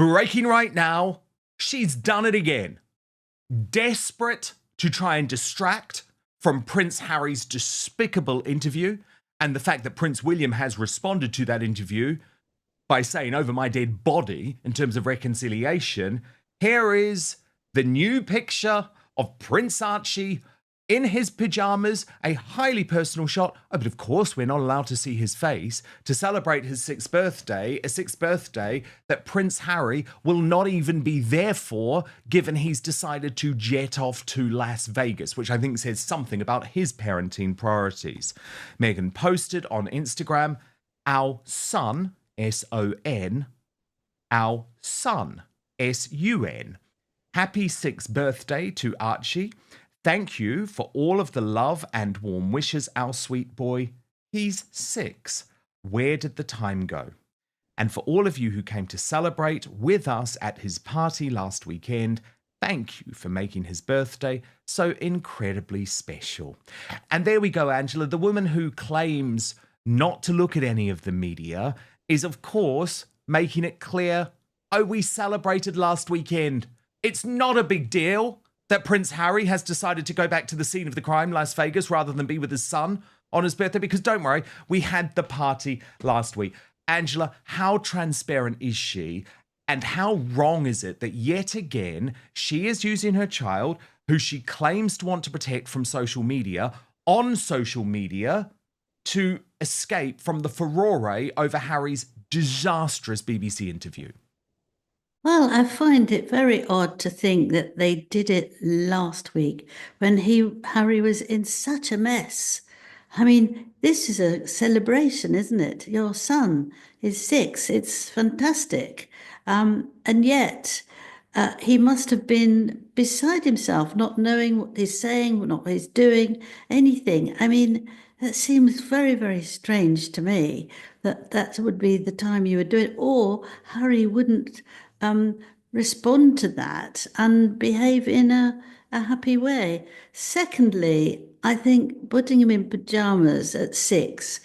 Breaking right now, she's done it again. Desperate to try and distract from Prince Harry's despicable interview and the fact that Prince William has responded to that interview by saying over my dead body in terms of reconciliation, here is the new picture of Prince Archie in his pyjamas, a highly personal shot. Oh, but of course we're not allowed to see his face, to celebrate his 6th birthday, a 6th birthday that Prince Harry will not even be there for, given he's decided to jet off to Las Vegas, which I think says something about his parenting priorities. Meghan posted on Instagram, our son, S-O-N, our son, S-U-N. Happy 6th birthday to Archie. Thank you for all of the love and warm wishes, our sweet boy. He's 6. Where did the time go? And for all of you who came to celebrate with us at his party last weekend, thank you for making his birthday so incredibly special. And there we go, Angela. The woman who claims not to look at any of the media is, of course, making it clear, oh, we celebrated last weekend. It's not a big deal that Prince Harry has decided to go back to the scene of the crime, Las Vegas, rather than be with his son on his birthday, because don't worry, we had the party last week. Angela, how transparent is she? And how wrong is it that yet again, she is using her child, who she claims to want to protect from social media, on social media to escape from the furore over Harry's disastrous BBC interview? Well, I find it very odd to think that they did it last week when Harry was in such a mess. I mean, this is a celebration, isn't it? Your son is 6. It's fantastic. And yet, he must have been beside himself, not knowing what he's saying, not what he's doing, anything. I mean, that seems very, very strange to me that would be the time you would do it, or Harry wouldn't respond to that and behave in a happy way. Secondly, I think putting him in pajamas at 6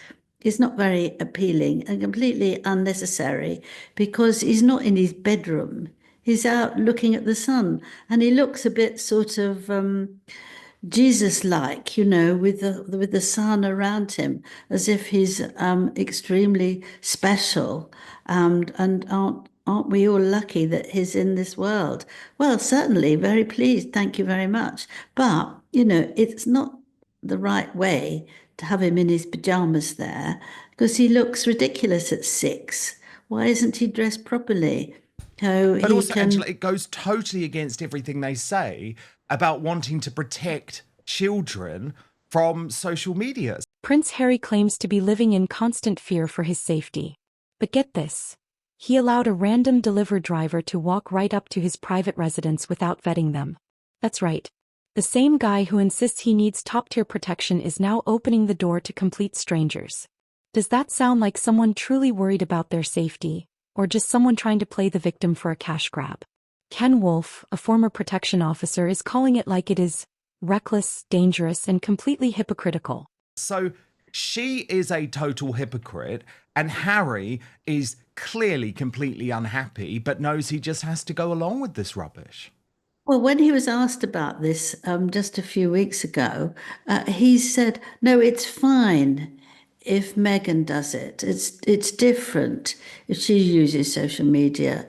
is not very appealing and completely unnecessary because he's not in his bedroom. He's out looking at the sun and he looks a bit sort of Jesus-like, with the sun around him, as if he's extremely special, and aren't we all lucky that he's in this world? Well, certainly, very pleased. Thank you very much. But it's not the right way to have him in his pajamas there because he looks ridiculous at 6. Why isn't he dressed properly? But also, Angela, it goes totally against everything they say about wanting to protect children from social media. Prince Harry claims to be living in constant fear for his safety. But get this. He allowed a random Deliveroo driver to walk right up to his private residence without vetting them. That's right. The same guy who insists he needs top-tier protection is now opening the door to complete strangers. Does that sound like someone truly worried about their safety, or just someone trying to play the victim for a cash grab? Ken Wolfe, a former protection officer, is calling it like it is: reckless, dangerous, and completely hypocritical. So she is a total hypocrite, and Harry is clearly completely unhappy, but knows he just has to go along with this rubbish. Well, when he was asked about this just a few weeks ago, he said, no, it's fine if Meghan does it. It's different if she uses social media.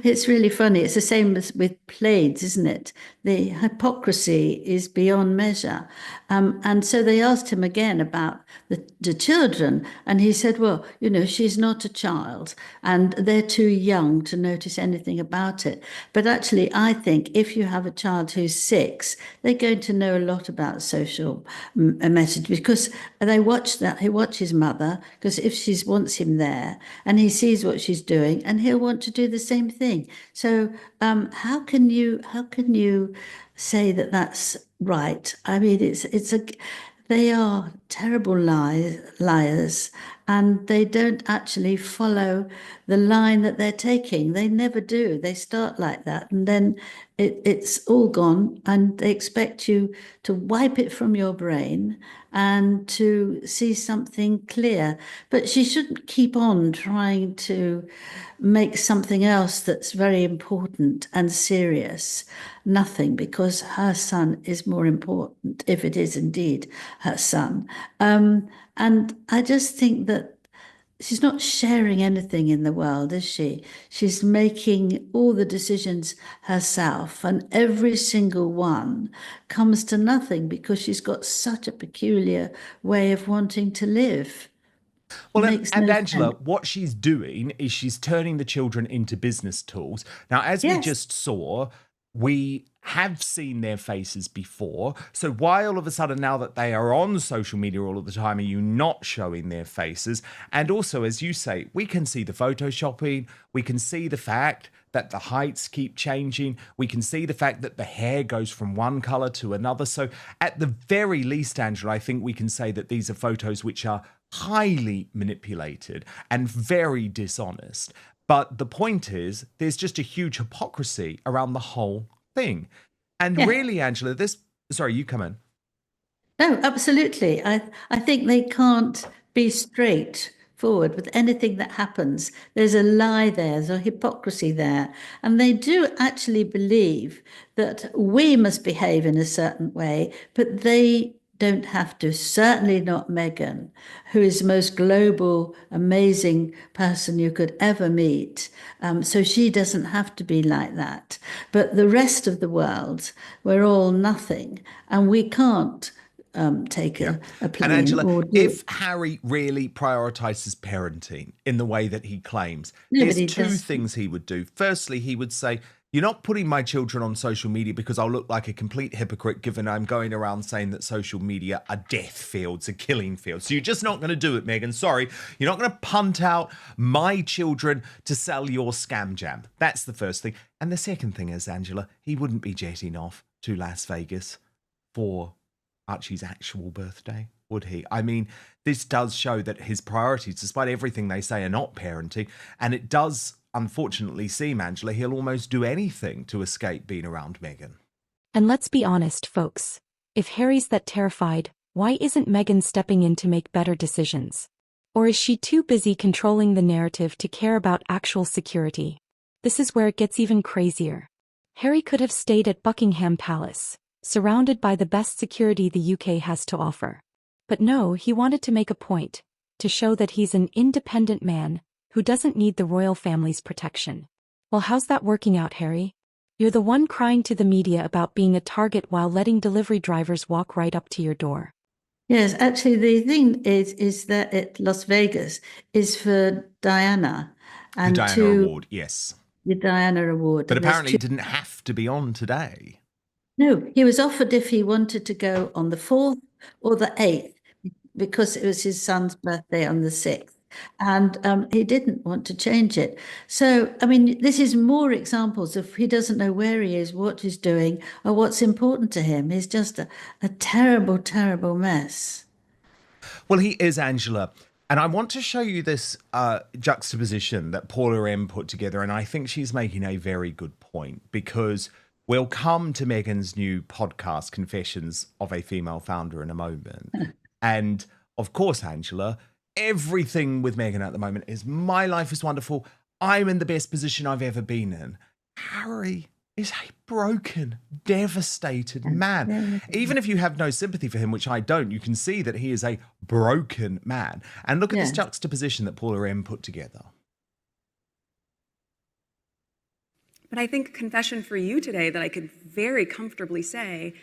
It's really funny. It's the same as with planes, isn't it? The hypocrisy is beyond measure. And so they asked him again about the children, and he said, well, she's not a child, and they're too young to notice anything about it. But actually, I think if you have a child who's 6, they're going to know a lot about social message because they watch that. He watches mother, because if she wants him there, and he sees what she's doing, and he'll want to do the same thing. So how can you say that that's right? I mean, they are terrible liars, and they don't actually follow the line that they're taking. They never do. They start like that, and then it's all gone, and they expect you to wipe it from your brain and to see something clear. But she shouldn't keep on trying to make something else that's very important and serious nothing, because her son is more important, if it is indeed her son. And I just think that she's not sharing anything in the world, is she? She's making all the decisions herself, and every single one comes to nothing because she's got such a peculiar way of wanting to live. Well, Makes and no Angela, sense. what she's doing is she's turning the children into business tools. Now, as we Yes. just saw, we have seen their faces before. So why all of a sudden, now that they are on social media all of the time, are you not showing their faces? And also, as you say, we can see the photoshopping. We can see the fact that the heights keep changing. We can see the fact that the hair goes from one color to another. So at the very least, Angela, I think we can say that these are photos which are highly manipulated and very dishonest. But the point is, there's just a huge hypocrisy around the whole thing. And Yeah. really, Angela, sorry, you come in. No, absolutely. I think they can't be straightforward with anything that happens. There's a lie there, there's a hypocrisy there. And they do actually believe that we must behave in a certain way, but they don't have to. Certainly not Meghan, who is the most global, amazing person you could ever meet. So she doesn't have to be like that. But the rest of the world, we're all nothing, and we can't take a And plane Angela, or do if Harry really prioritizes parenting in the way that he claims, No, but there's he two does. things he would do. Firstly, he would say, you're not putting my children on social media because I'll look like a complete hypocrite given I'm going around saying that social media are death fields, are killing fields. So you're just not going to do it, Meghan. Sorry. You're not going to punt out my children to sell your scam jam. That's the first thing. And the second thing is, Angela, he wouldn't be jetting off to Las Vegas for Archie's actual birthday, would he? I mean, this does show that his priorities, despite everything they say, are not parenting. And it does, unfortunately, seem, Angela, he'll almost do anything to escape being around Meghan. And let's be honest, folks. If Harry's that terrified, why isn't Meghan stepping in to make better decisions? Or is she too busy controlling the narrative to care about actual security? This is where it gets even crazier. Harry could have stayed at Buckingham Palace, surrounded by the best security the UK has to offer. But no, he wanted to make a point, to show that he's an independent man who doesn't need the royal family's protection. Well, how's that working out, Harry? You're the one crying to the media about being a target while letting delivery drivers walk right up to your door. Yes, actually, the thing is that at Las Vegas is for Diana The and Diana to Award, yes. the Diana Award. But And there's apparently two. he didn't have to be on today. No, he was offered if he wanted to go on the 4th or the 8th because it was his son's birthday on the 6th. And he didn't want to change it. So, I mean, this is more examples of he doesn't know where he is, what he's doing, or what's important to him. He's just a terrible, terrible mess. Well, he is, Angela. And I want to show you this juxtaposition that Paula M put together. And I think she's making a very good point, because we'll come to Meghan's new podcast, Confessions of a Female Founder, in a moment. And of course, Angela, everything with Meghan at the moment is my life is wonderful. I'm in the best position I've ever been in. Harry is a broken, devastated man. Even if you have no sympathy for him, which I don't, you can see that he is a broken man. And look at this Yes. juxtaposition that Paula M put together. But I think a confession for you today that I could very comfortably say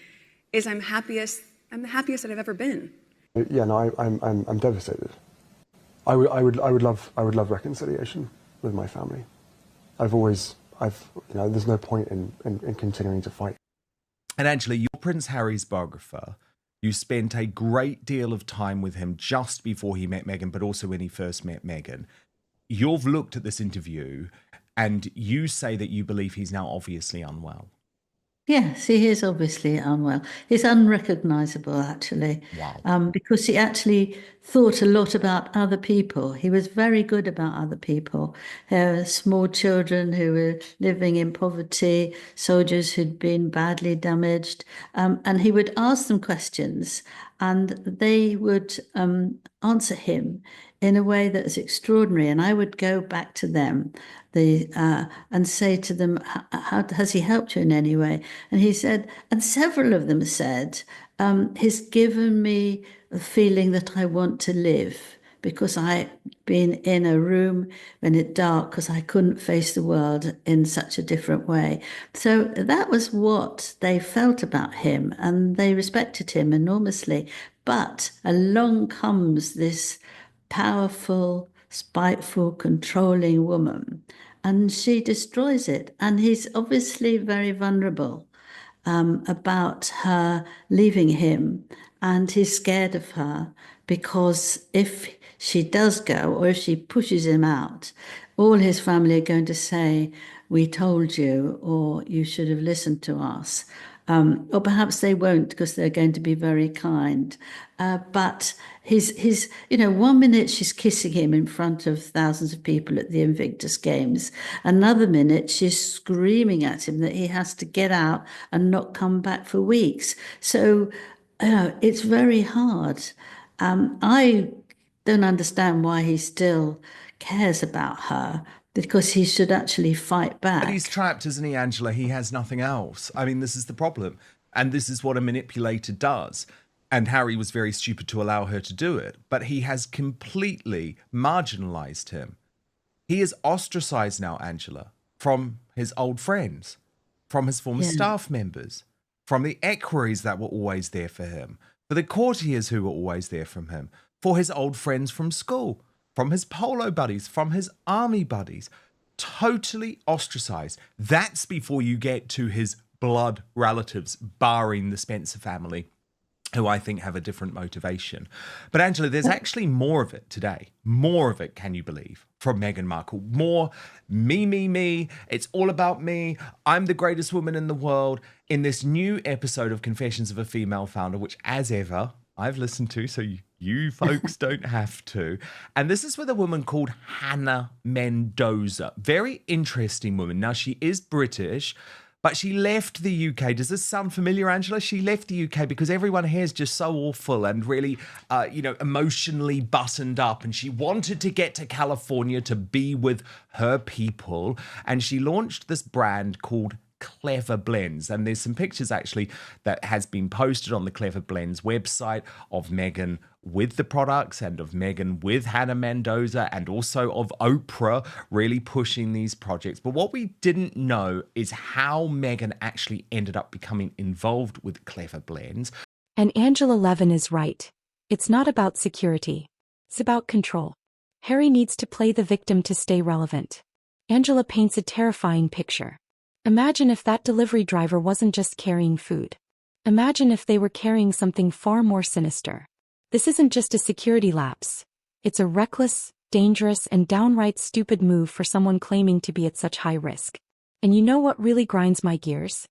is I'm the happiest that I've ever been. Yeah, no, I'm devastated. I would love reconciliation with my family. There's no point in continuing to fight. And Angela, you're Prince Harry's biographer. You spent a great deal of time with him just before he met Meghan, but also when he first met Meghan. You've looked at this interview and you say that you believe he's now obviously unwell. Yes, he is obviously unwell. He's unrecognizable, actually, Wow. because he actually thought a lot about other people. He was very good about other people. Small children who were living in poverty, soldiers who'd been badly damaged, and he would ask them questions, and they would answer him in a way that was extraordinary. And I would go back to them and say to them, how has he helped you in any way? And he said, and several of them said, he's given me a feeling that I want to live because I've been in a room when it's dark because I couldn't face the world in such a different way. So that was what they felt about him, and they respected him enormously. But along comes this powerful, spiteful, controlling woman, and she destroys it. And he's obviously very vulnerable about her leaving him, and he's scared of her because if she does go or if she pushes him out, all his family are going to say, "We told you," or "You should have listened to us." Or perhaps they won't because they're going to be very kind. But one minute she's kissing him in front of thousands of people at the Invictus Games. Another minute she's screaming at him that he has to get out and not come back for weeks. So it's very hard. I don't understand why he still cares about her, because he should actually fight back. But he's trapped, isn't he, Angela? He has nothing else. I mean, this is the problem. And this is what a manipulator does. And Harry was very stupid to allow her to do it. But he has completely marginalized him. He is ostracized now, Angela, from his old friends, from his former staff members, from the equerries that were always there for him, for the courtiers who were always there for him, for his old friends from school, from his polo buddies, from his army buddies. Totally ostracized. That's before you get to his blood relatives, barring the Spencer family, who I think have a different motivation. But Angela, there's actually more of it today. More of it, can you believe, from Meghan Markle. More me. It's all about me. I'm the greatest woman in the world. In this new episode of Confessions of a Female Founder, which, as ever, I've listened to, so you folks don't have to. And this is with a woman called Hannah Mendoza. Very interesting woman. Now, she is British, but she left the UK. Does this sound familiar, Angela? She left the UK because everyone here is just so awful and really, emotionally buttoned up. And she wanted to get to California to be with her people. And she launched this brand called Clever Blends. And there's some pictures actually that has been posted on the Clever Blends website of Meghan with the products and of Meghan with Hannah Mendoza and also of Oprah really pushing these projects. But what we didn't know is how Meghan actually ended up becoming involved with Clever Blends. And Angela Levin is right. It's not about security. It's about control. Harry needs to play the victim to stay relevant. Angela paints a terrifying picture. Imagine if that delivery driver wasn't just carrying food. Imagine if they were carrying something far more sinister. This isn't just a security lapse. It's a reckless, dangerous, and downright stupid move for someone claiming to be at such high risk. And you know what really grinds my gears?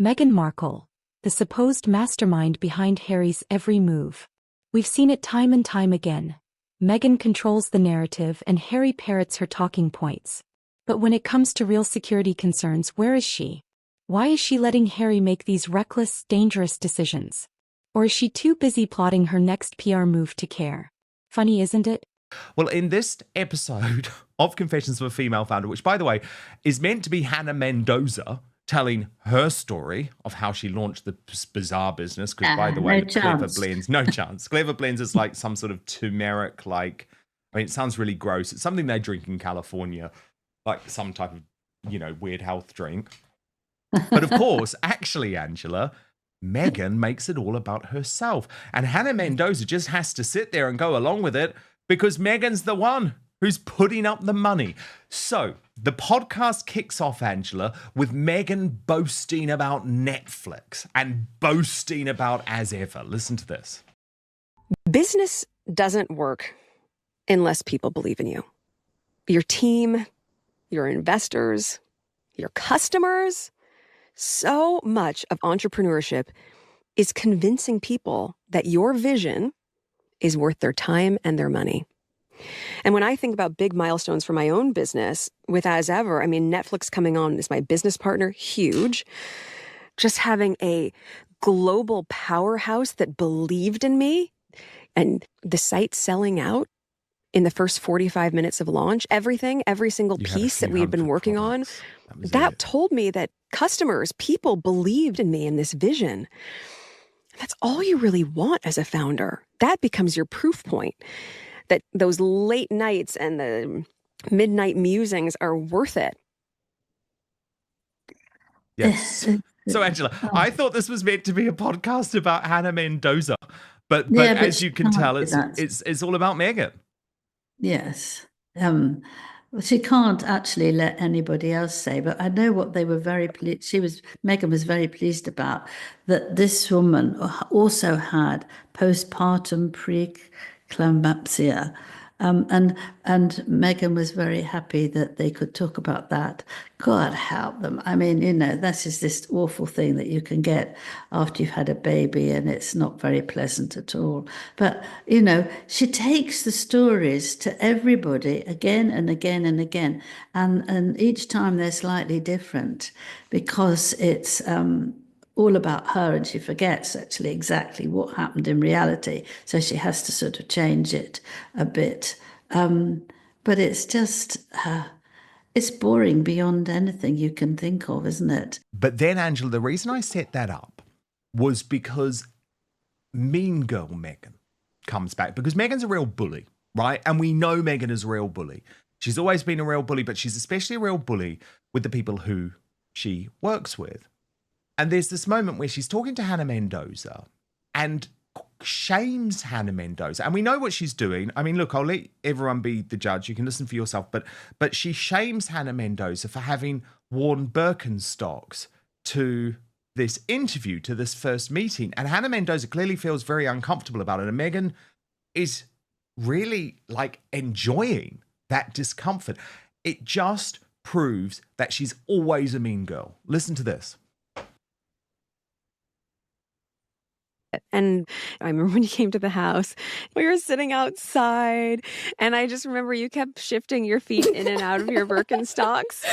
Meghan Markle, the supposed mastermind behind Harry's every move. We've seen it time and time again. Meghan controls the narrative and Harry parrots her talking points. But when it comes to real security concerns, where is she? Why is she letting Harry make these reckless, dangerous decisions? Or is she too busy plotting her next PR move to care? Funny, isn't it? Well, in this episode of Confessions of a Female Founder, which, by the way, is meant to be Hannah Mendoza telling her story of how she launched the bizarre business, because, by the way, Clever Blends, no chance. Clever Blends is like some sort of turmeric, it sounds really gross. It's something they drink in California, like some type of, weird health drink. But of course, actually, Angela, Meghan makes it all about herself. And Hannah Mendoza just has to sit there and go along with it because Meghan's the one who's putting up the money. So the podcast kicks off, Angela, with Meghan boasting about Netflix and boasting about As Ever. Listen to this. Business doesn't work unless people believe in you. Your team, your investors, your customers. So much of entrepreneurship is convincing people that your vision is worth their time and their money. And when I think about big milestones for my own business, with As Ever, I mean, Netflix coming on as my business partner, huge. Just having a global powerhouse that believed in me, and the site selling out in the first 45 minutes of launch, every single piece that we had been working on, that told me that customers, people believed in me and this vision. That's all you really want as a founder. That becomes your proof point that those late nights and the midnight musings are worth it. Yes. So, Angela, I thought this was meant to be a podcast about Hannah Mendoza, but as you can tell, it's all about Meghan. Yes. She can't actually let anybody else say, but I know what they were very pleased. Meghan was very pleased about that this woman also had postpartum preeclampsia. And Meghan was very happy that they could talk about that. God help them. I mean, this is this awful thing that you can get after you've had a baby, and it's not very pleasant at all. But, she takes the stories to everybody again and again and again. And each time they're slightly different because it's all about her, and she forgets actually exactly what happened in reality. So she has to sort of change it a bit. But it's just, it's boring beyond anything you can think of, isn't it? But then, Angela, the reason I set that up was because Mean Girl Meghan comes back, because Meghan's a real bully, right? And we know Meghan is a real bully. She's always been a real bully, but she's especially a real bully with the people who she works with. And there's this moment where she's talking to Hannah Mendoza and shames Hannah Mendoza. And we know what she's doing. I mean, look, I'll let everyone be the judge. You can listen for yourself. But she shames Hannah Mendoza for having worn Birkenstocks to this interview, to this first meeting. And Hannah Mendoza clearly feels very uncomfortable about it. And Meghan is really enjoying that discomfort. It just proves that she's always a mean girl. Listen to this. And I remember when you came to the house, we were sitting outside, and I just remember you kept shifting your feet in and out of your Birkenstocks.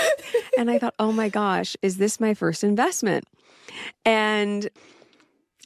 And I thought, oh my gosh, is this my first investment? And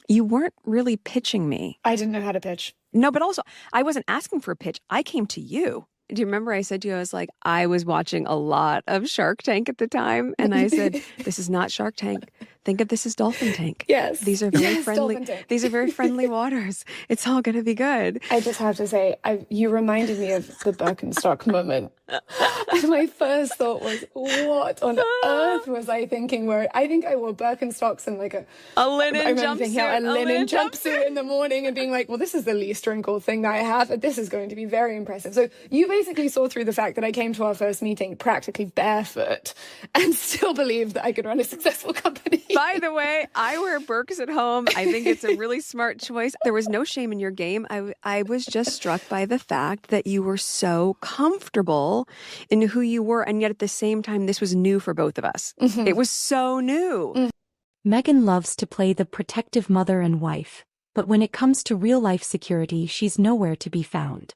you weren't really pitching me. I didn't know how to pitch. No, but also I wasn't asking for a pitch. I came to you. Do you remember I said to you, I was watching a lot of Shark Tank at the time. And I said, this is not Shark Tank. Think of this as Dolphin Tank. Yes. These are very friendly. These are very friendly waters. It's all going to be good. I just have to say, you reminded me of the Birkenstock moment. And my first thought was, what on earth was I thinking? I think I wore Birkenstocks and a linen jumpsuit. A linen jumpsuit in the morning and being like, well, this is the least wrinkled thing that I have. This is going to be very impressive. So you basically saw through the fact that I came to our first meeting practically barefoot and still believed that I could run a successful company. By the way, I wear Birks at home. I think it's a really smart choice. There was no shame in your game. I was just struck by the fact that you were so comfortable in who you were. And yet at the same time, this was new for both of us. Mm-hmm. It was so new. Mm-hmm. Meghan loves to play the protective mother and wife, but when it comes to real-life security, she's nowhere to be found.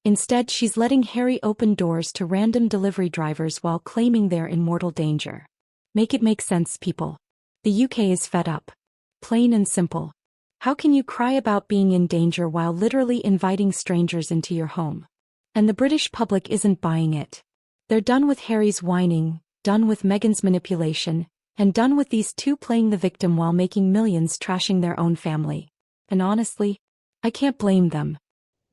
Instead, she's letting Harry open doors to random delivery drivers while claiming they're in mortal danger. Make it make sense, people. The UK is fed up. Plain and simple. How can you cry about being in danger while literally inviting strangers into your home? And the British public isn't buying it. They're done with Harry's whining, done with Meghan's manipulation, and done with these two playing the victim while making millions trashing their own family. And honestly, I can't blame them.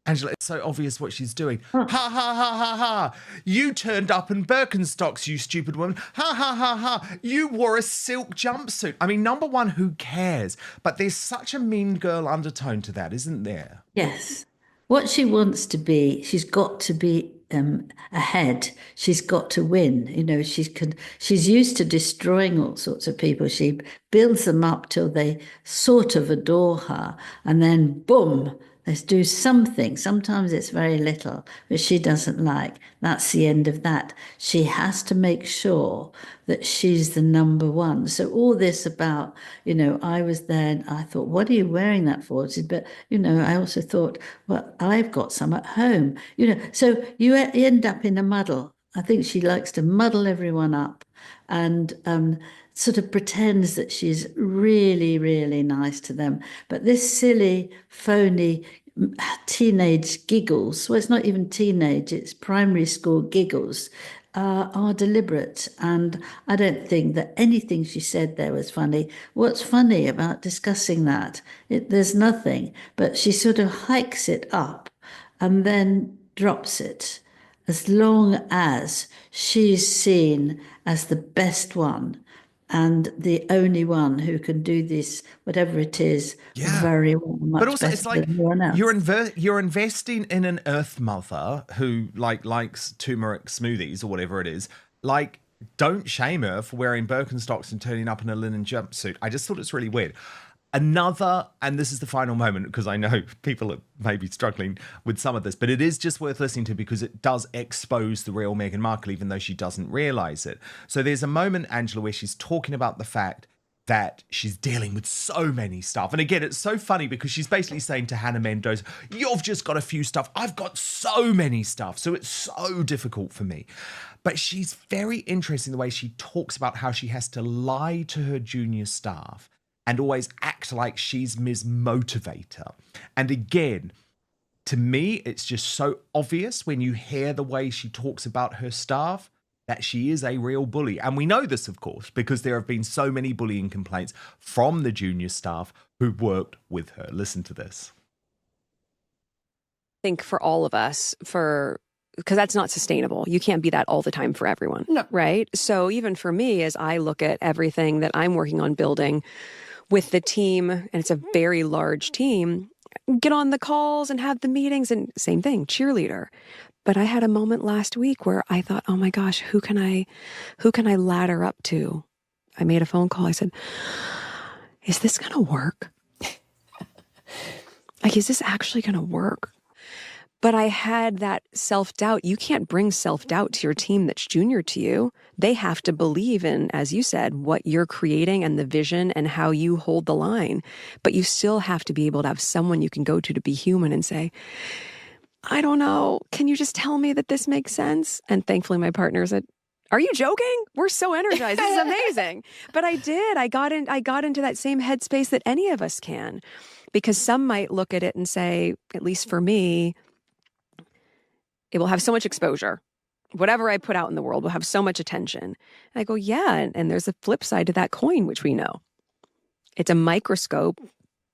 Angela, it's so obvious what she's doing. Ha, ha, ha, ha, ha. You turned up in Birkenstocks, you stupid woman. Ha, ha, ha, ha. You wore a silk jumpsuit. I mean, number one, who cares? But there's such a mean girl undertone to that, isn't there? Yes. What she wants to be, she's got to be ahead. She's got to win. She's used to destroying all sorts of people. She builds them up till they sort of adore her, and then boom, Let's do something. Sometimes it's very little, but she doesn't like. That's the end of that. She has to make sure that she's the number one. So all this about, I was there and I thought, what are you wearing that for? She said, but, I also thought, well, I've got some at home. So you end up in a muddle. I think she likes to muddle everyone up and sort of pretends that she's really, really nice to them. But this silly, phony teenage giggles, well, it's not even teenage, it's primary school giggles, are deliberate. And I don't think that anything she said there was funny. What's funny about discussing that? There's nothing, but she sort of hikes it up and then drops it, as long as she's seen as the best one and the only one who can do this, whatever it is, very well, much but also, better it's like than anyone else. you're investing in an Earth mother who likes turmeric smoothies or whatever it is. Like, don't shame her for wearing Birkenstocks and turning up in a linen jumpsuit. I just thought it's really weird. Another, and this is the final moment because I know people are maybe struggling with some of this, but it is just worth listening to because it does expose the real Meghan Markle, even though she doesn't realize it. So there's a moment, Angela, where she's talking about the fact that she's dealing with so many stuff. And again, it's so funny because she's basically saying to Hannah Mendoza, you've just got a few stuff. I've got so many stuff. So it's so difficult for me. But she's very interesting the way she talks about how she has to lie to her junior staff and always act like she's Ms. Motivator. And again, to me, it's just so obvious when you hear the way she talks about her staff that she is a real bully. And we know this, of course, because there have been so many bullying complaints from the junior staff who worked with her. Listen to this. I think for all of us, because that's not sustainable. You can't be that all the time for everyone, No. right? So even for me, as I look at everything that I'm working on building with the team, and it's a very large team, get on the calls and have the meetings and same thing, cheerleader. But I had a moment last week where I thought, oh my gosh, who can I ladder up to? I made a phone call. I said, is this going to work? Like, is this actually going to work? But I had that self-doubt. You can't bring self-doubt to your team that's junior to you. They have to believe in, as you said, what you're creating and the vision and how you hold the line. But you still have to be able to have someone you can go to be human and say, I don't know, can you just tell me that this makes sense? And thankfully my partner said, are you joking? We're so energized. This is amazing. But I did. I got into that same headspace that any of us can. Because some might look at it and say, at least for me, it will have so much exposure. Whatever I put out in the world will have so much attention. And I go, yeah, and there's a flip side to that coin, which we know. It's a microscope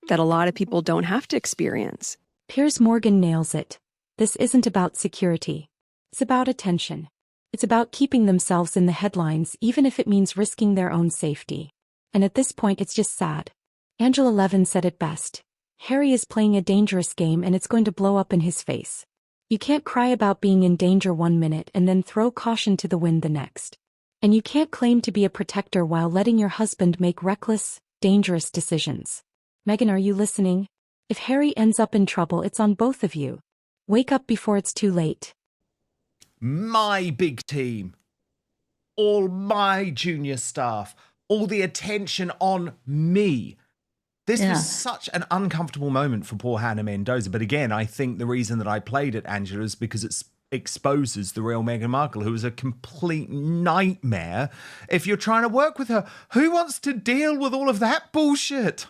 that a lot of people don't have to experience. Piers Morgan nails it. This isn't about security. It's about attention. It's about keeping themselves in the headlines, even if it means risking their own safety. And at this point, it's just sad. Angela Levin said it best. Harry is playing a dangerous game and it's going to blow up in his face. You can't cry about being in danger 1 minute and then throw caution to the wind the next. And you can't claim to be a protector while letting your husband make reckless, dangerous decisions. Meghan, are you listening? If Harry ends up in trouble, it's on both of you. Wake up before it's too late. My big team, all my junior staff, all the attention on me. This was such an uncomfortable moment for poor Hannah Mendoza. But again, I think the reason that I played it, Angela, is because it exposes the real Meghan Markle, who is a complete nightmare if you're trying to work with her. Who wants to deal with all of that bullshit?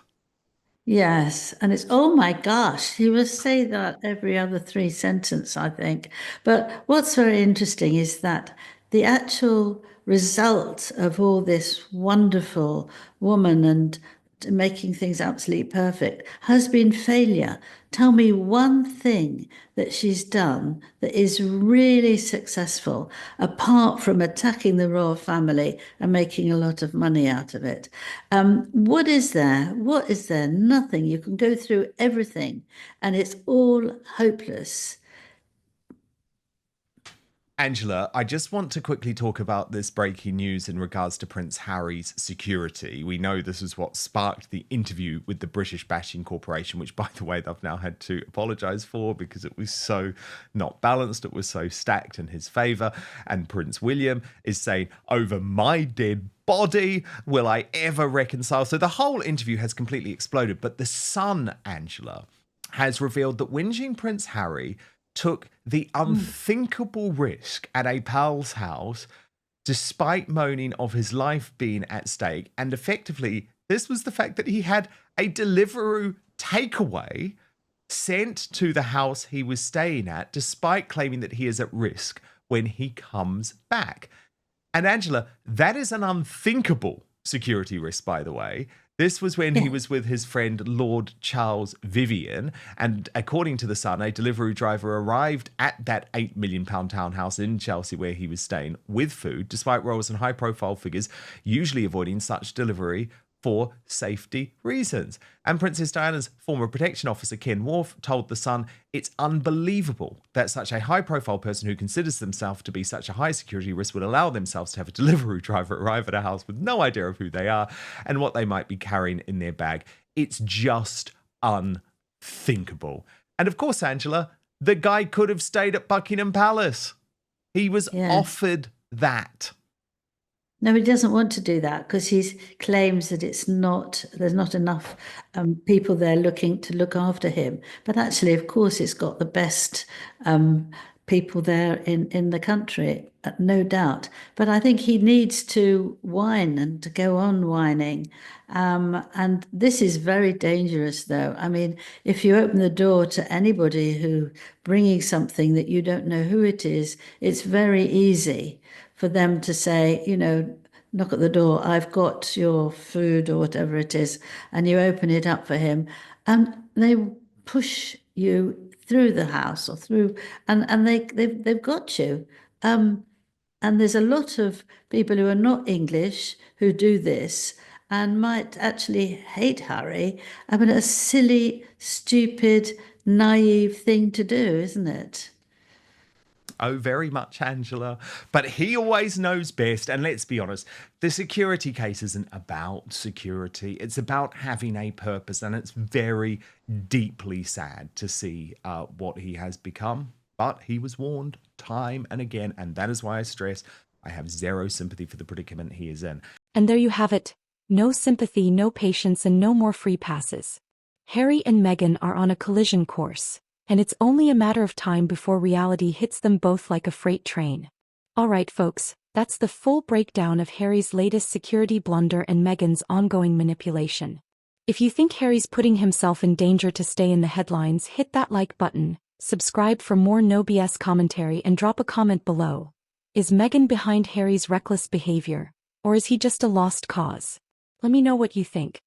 Yes, and it's, oh my gosh, he must say that every other 3 sentences, I think. But what's very interesting is that the actual result of all this wonderful woman and making things absolutely perfect has been failure. Tell me one thing that she's done that is really successful, apart from attacking the royal family and making a lot of money out of it. What is there? What is there? Nothing. You can go through everything and it's all hopeless. Angela, I just want to quickly talk about this breaking news in regards to Prince Harry's security. We know this is what sparked the interview with the British Bashing Corporation, which, by the way, they've now had to apologise for because it was so not balanced. It was so stacked in his favour. And Prince William is saying, over my dead body will I ever reconcile. So the whole interview has completely exploded. But The Sun, Angela, has revealed that whinging Prince Harry took the unthinkable risk at a pal's house despite moaning of his life being at stake. And effectively, this was the fact that he had a Deliveroo takeaway sent to the house he was staying at, despite claiming that he is at risk when he comes back. And Angela, that is an unthinkable security risk, by the way. This was when he was with his friend Lord Charles Vivian, and according to The Sun, a Deliveroo driver arrived at that £8 million townhouse in Chelsea where he was staying with food, despite roles and high-profile figures usually avoiding such delivery for safety reasons. And Princess Diana's former protection officer, Ken Worf, told The Sun, it's unbelievable that such a high-profile person who considers themselves to be such a high security risk would allow themselves to have a Deliveroo driver arrive at a house with no idea of who they are and what they might be carrying in their bag. It's just unthinkable. And of course, Angela, the guy could have stayed at Buckingham Palace. He was offered that. No, he doesn't want to do that because he claims that there's not enough people there looking to look after him. But actually, of course, it's got the best people there in the country, no doubt. But I think he needs to whine and to go on whining. And this is very dangerous, though. I mean, if you open the door to anybody who bringing something that you don't know who it is, it's very easy for them to say, you know, knock at the door, I've got your food or whatever it is, and you open it up for him, and they push you through the house or through, and they've got you. And there's a lot of people who are not English who do this and might actually hate Harry. I mean, a silly, stupid, naive thing to do, isn't it? Oh, very much, Angela. But he always knows best. And let's be honest, the security case isn't about security. It's about having a purpose. And it's very deeply sad to see what he has become. But he was warned time and again. And that is why I stress I have zero sympathy for the predicament he is in. And there you have it. No sympathy, no patience, and no more free passes. Harry and Meghan are on a collision course. And it's only a matter of time before reality hits them both like a freight train. All right, folks, that's the full breakdown of Harry's latest security blunder and Meghan's ongoing manipulation. If you think Harry's putting himself in danger to stay in the headlines, hit that like button, subscribe for more no BS commentary, and drop a comment below. Is Meghan behind Harry's reckless behavior, or is he just a lost cause? Let me know what you think.